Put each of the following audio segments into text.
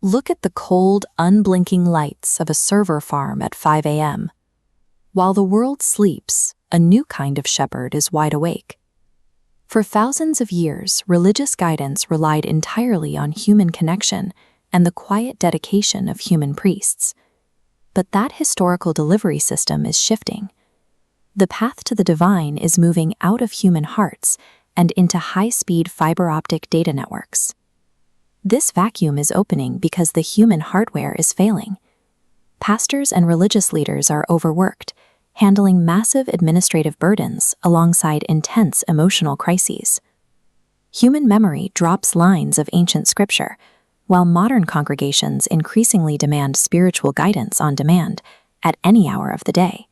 Look at the cold, unblinking lights of a server farm at 5 a.m. While the world sleeps, a new kind of shepherd is wide awake. For thousands of years, religious guidance relied entirely on human connection and the quiet dedication of human priests. But that historical delivery system is shifting. The path to the divine is moving out of human hearts and into high-speed fiber optic data networks. This vacuum is opening because the human hardware is failing. Pastors and religious leaders are overworked, handling massive administrative burdens alongside intense emotional crises. Human memory drops lines of ancient scripture, while modern congregations increasingly demand spiritual guidance on demand at any hour of the day.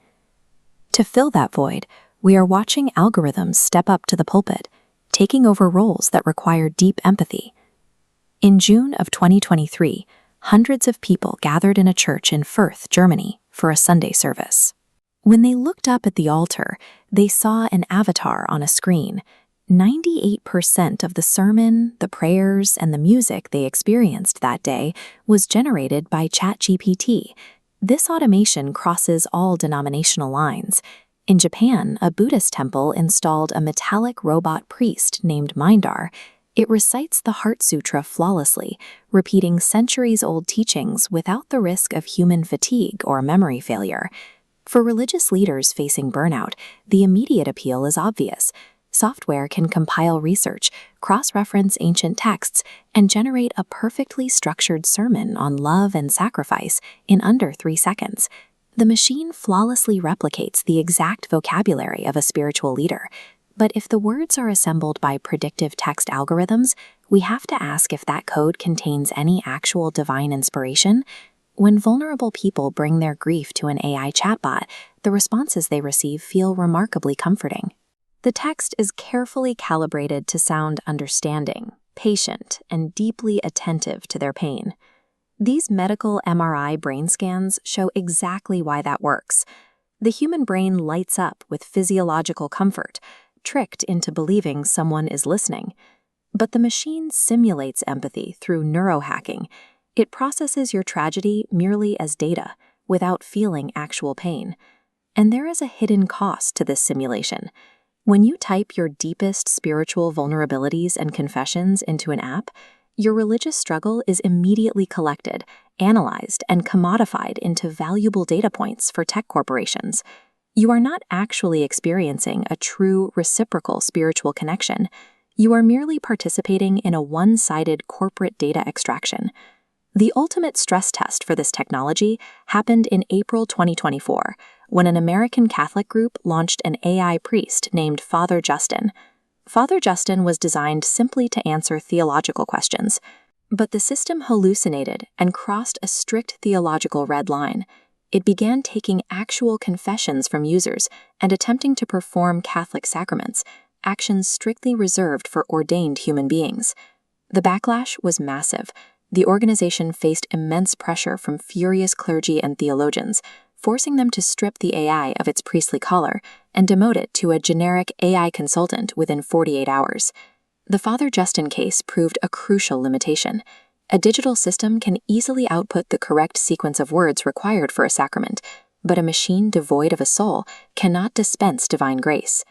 To fill that void, we are watching algorithms step up to the pulpit, taking over roles that require deep empathy. In June of 2023, hundreds of people gathered in a church in Fürth, Germany, for a Sunday service. When they looked up at the altar, they saw an avatar on a screen. 98% of the sermon, the prayers, and the music they experienced that day was generated by ChatGPT. This automation crosses all denominational lines. In Japan, a Buddhist temple installed a metallic robot priest named Mindar. It recites the Heart Sutra flawlessly, repeating centuries-old teachings without the risk of human fatigue or memory failure. For religious leaders facing burnout, the immediate appeal is obvious. Software can compile research, cross-reference ancient texts, and generate a perfectly structured sermon on love and sacrifice in under 3 seconds. The machine flawlessly replicates the exact vocabulary of a spiritual leader. But if the words are assembled by predictive text algorithms, we have to ask if that code contains any actual divine inspiration. When vulnerable people bring their grief to an AI chatbot, the responses they receive feel remarkably comforting. The text is carefully calibrated to sound understanding, patient, and deeply attentive to their pain. These medical MRI brain scans show exactly why that works. The human brain lights up with physiological comfort, tricked into believing someone is listening. But the machine simulates empathy through neurohacking. It processes your tragedy merely as data, without feeling actual pain. And there is a hidden cost to this simulation. When you type your deepest spiritual vulnerabilities and confessions into an app, your religious struggle is immediately collected, analyzed, and commodified into valuable data points for tech corporations. You are not actually experiencing a true reciprocal spiritual connection. You are merely participating in a one-sided corporate data extraction. The ultimate stress test for this technology happened in April 2024, when an American Catholic group launched an AI priest named Father Justin. Father Justin was designed simply to answer theological questions, but the system hallucinated and crossed a strict theological red line. It began taking actual confessions from users and attempting to perform Catholic sacraments, actions strictly reserved for ordained human beings. The backlash was massive. The organization faced immense pressure from furious clergy and theologians, forcing them to strip the AI of its priestly collar and demote it to a generic AI consultant within 48 hours. The Father Justin case proved a crucial limitation. A digital system can easily output the correct sequence of words required for a sacrament, but a machine devoid of a soul cannot dispense divine grace.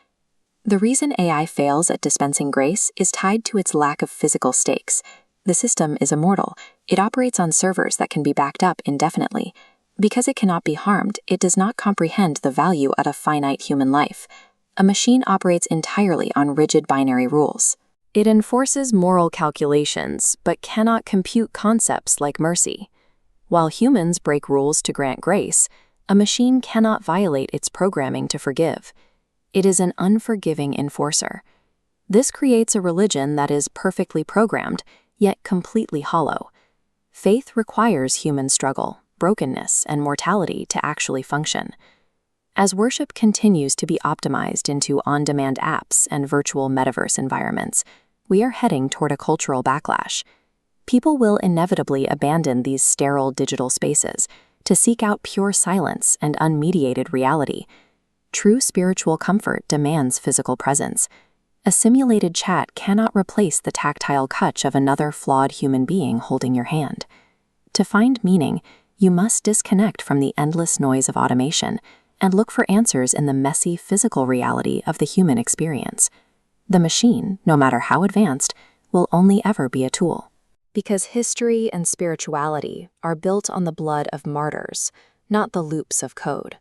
The reason AI fails at dispensing grace is tied to its lack of physical stakes. The system is immortal. It operates on servers that can be backed up indefinitely. Because it cannot be harmed, it does not comprehend the value of a finite human life. A machine operates entirely on rigid binary rules. It enforces moral calculations, but cannot compute concepts like mercy. While humans break rules to grant grace, a machine cannot violate its programming to forgive. It is an unforgiving enforcer. This creates a religion that is perfectly programmed, yet completely hollow. Faith requires human struggle, brokenness, and mortality to actually function. As worship continues to be optimized into on-demand apps and virtual metaverse environments, we are heading toward a cultural backlash. People will inevitably abandon these sterile digital spaces to seek out pure silence and unmediated reality. True spiritual comfort demands physical presence. A simulated chat cannot replace the tactile touch of another flawed human being holding your hand. To find meaning, you must disconnect from the endless noise of automation and look for answers in the messy physical reality of the human experience. The machine, no matter how advanced, will only ever be a tool. Because history and spirituality are built on the blood of martyrs, not the loops of code.